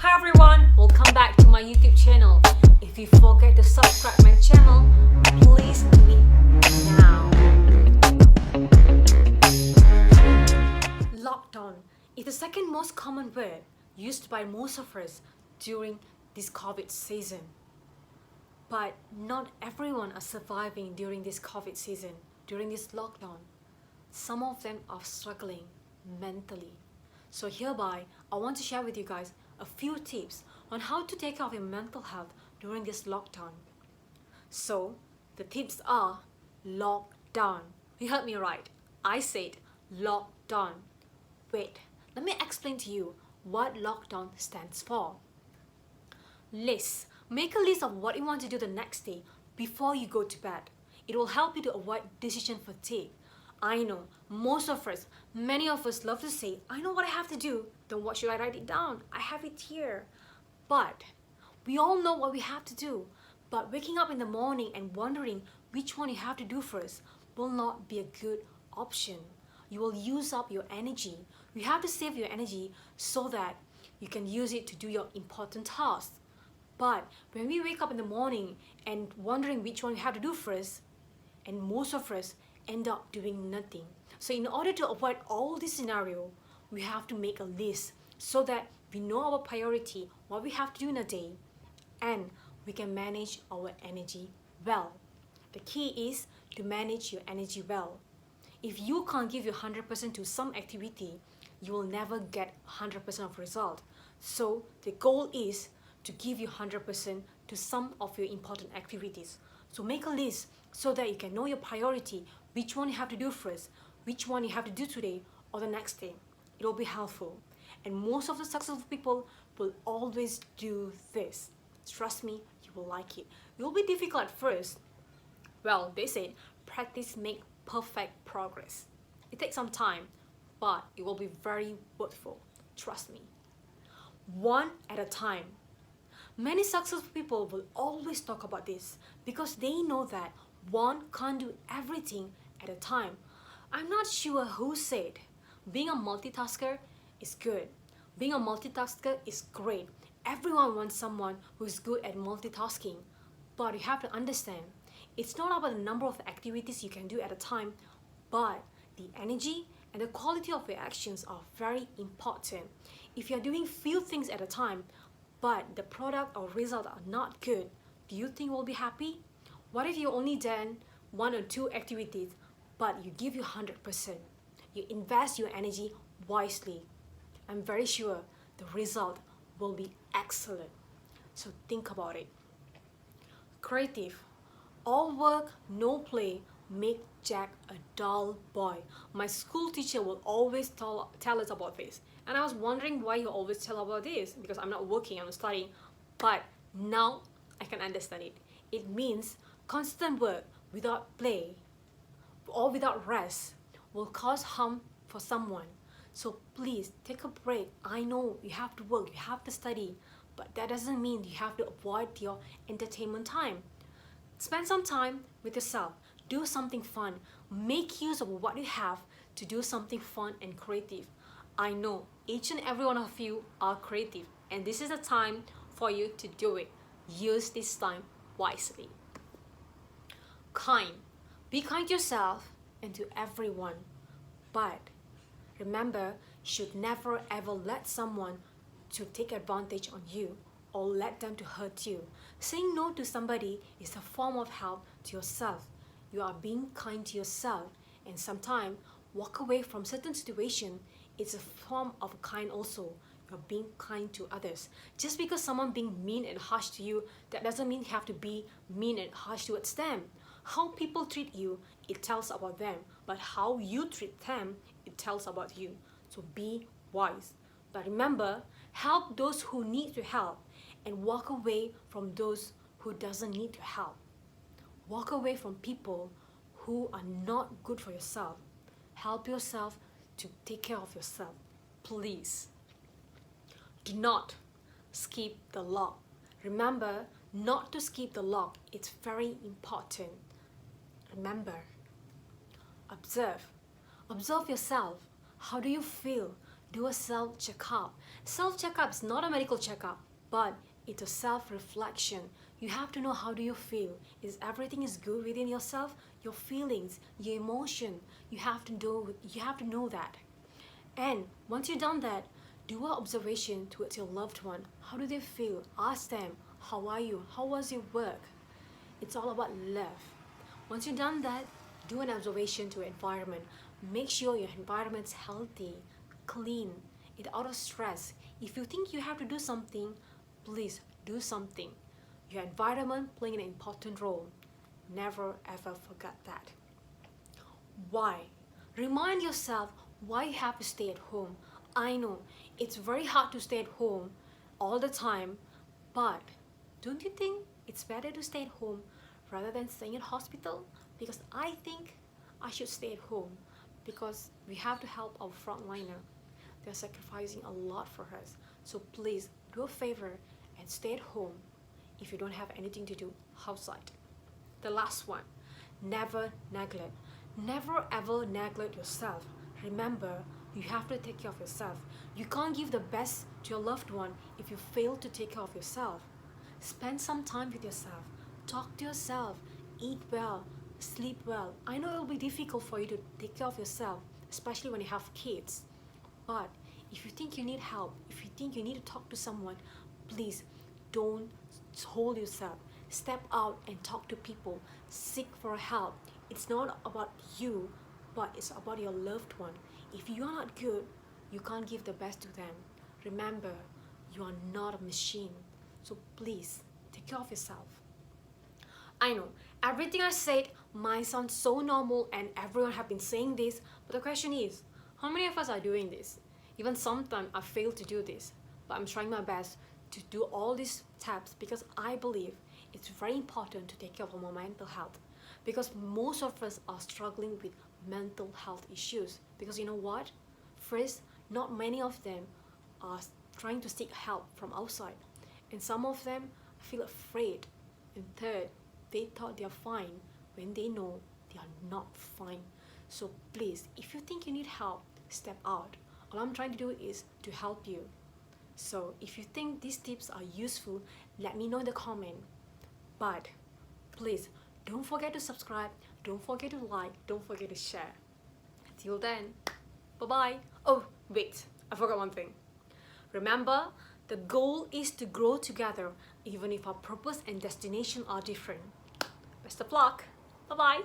Hi everyone, welcome back to my YouTube channel. If you forget to subscribe my channel, please do it now. Lockdown is the second most common word used by most of us during this COVID season. But not everyone are surviving during this COVID season, during this lockdown. Some of them are struggling mentally. So hereby, I want to share with you guys a few tips on how to take care of your mental health during this lockdown. So, the tips are lockdown. You heard me right. I said lockdown. Wait, let me explain to you what lockdown stands for. List. Make a list of what you want to do the next day before you go to bed. It will help you to avoid decision fatigue. I know, most of us, many of us love to say, I know what I have to do, then what should I write it down? I have it here. But we all know what we have to do. But waking up in the morning and wondering which one you have to do first will not be a good option. You will use up your energy. You have to save your energy so that you can use it to do your important tasks. But when we wake up in the morning and wondering which one we have to do first, and most of us end up doing nothing. So in order to avoid all this scenario, we have to make a list so that we know our priority, what we have to do in a day, and we can manage our energy well. The key is to manage your energy well. If you can't give your 100% to some activity, you will never get 100% of result. So the goal is to give you 100% to some of your important activities. So make a list so that you can know your priority, which one you have to do first, which one you have to do today or the next day. It will be helpful. And most of the successful people will always do this. Trust me, you will like it. It will be difficult at first. Well, they said practice makes perfect progress. It takes some time, but it will be very worthwhile. Trust me. One at a time. Many successful people will always talk about this because they know that one can't do everything at a time. I'm not sure who said being a multitasker is good. Being a multitasker is great. Everyone wants someone who is good at multitasking. But you have to understand, it's not about the number of activities you can do at a time, but the energy and the quality of your actions are very important. If you're doing few things at a time, but the product or result are not good, do you think you'll be happy? What if you only done one or two activities, but you give your 100%? You invest your energy wisely. I'm very sure the result will be excellent. So think about it. Creative. All work, no play, make Jack a dull boy. My school teacher will always tell us about this. And I was wondering why you always tell about this, because I'm not working, I'm studying. But now I can understand it. It means constant work without play or without rest will cause harm for someone. So please take a break. I know you have to work, you have to study, but that doesn't mean you have to avoid your entertainment time. Spend some time with yourself. Do something fun. Make use of what you have to do something fun and creative. I know each and every one of you are creative, and this is the time for you to do it. Use this time wisely. Kind. Be kind to yourself and to everyone. But remember, you should never ever let someone to take advantage on you or let them to hurt you. Saying no to somebody is a form of help to yourself. You are being kind to yourself, and sometimes walk away from certain situation. It's a form of kind also. You're being kind to others. Just because someone being mean and harsh to you, that doesn't mean you have to be mean and harsh towards them. How people treat you, it tells about them. But how you treat them, it tells about you. So be wise. But remember, help those who need to help and walk away from those who doesn't need to help. Walk away from people who are not good for yourself. Help yourself to take care of yourself. Please. Do not skip the log. Remember not to skip the log. It's very important. Remember. Observe. Observe yourself. How do you feel? do a self-checkup. Self-checkup is not a medical checkup, but it's a self-reflection. You have to know how do you feel. Is everything is good within yourself? Your feelings, your emotion. You have to know that. And once you've done that, do an observation towards your loved one. How do they feel? Ask them, how are you? How was your work? It's all about love. Once you've done that, do an observation to your environment. Make sure your environment's healthy, clean, it's out of stress. If you think you have to do something, please do something. Your environment playing an important role. Never ever forget that. Why? Remind yourself why you have to stay at home. I know it's very hard to stay at home all the time, but don't you think it's better to stay at home rather than staying in hospital? Because I think I should stay at home because we have to help our frontliner. They're sacrificing a lot for us. So please do a favor and stay at home if you don't have anything to do outside. The last one, never neglect. Never ever neglect yourself. Remember, you have to take care of yourself. You can't give the best to your loved one if you fail to take care of yourself. Spend some time with yourself. Talk to yourself. Eat well. Sleep well. I know it will be difficult for you to take care of yourself, especially when you have kids. But if you think you need help, if you think you need to talk to someone, please don't hold yourself. Step out and talk to people. Seek for help. It's not about you, but it's about your loved one. If you are not good, you can't give the best to them. Remember, you are not a machine. So please, take care of yourself. I know, everything I said might sound so normal and everyone have been saying this, but the question is, how many of us are doing this? Even sometimes I fail to do this, but I'm trying my best to do all these steps because I believe it's very important to take care of our mental health, because most of us are struggling with mental health issues. Because you know what? First, not many of them are trying to seek help from outside, and some of them feel afraid. And third, they thought they are fine when they know they are not fine. So please, if you think you need help, step out. All I'm trying to do is to help you. So if you think these tips are useful, let me know in the comment. But please, don't forget to subscribe, don't forget to like, don't forget to share. Till then, bye-bye. Oh, wait, I forgot one thing. Remember, the goal is to grow together, even if our purpose and destination are different. Best of luck. Bye-bye.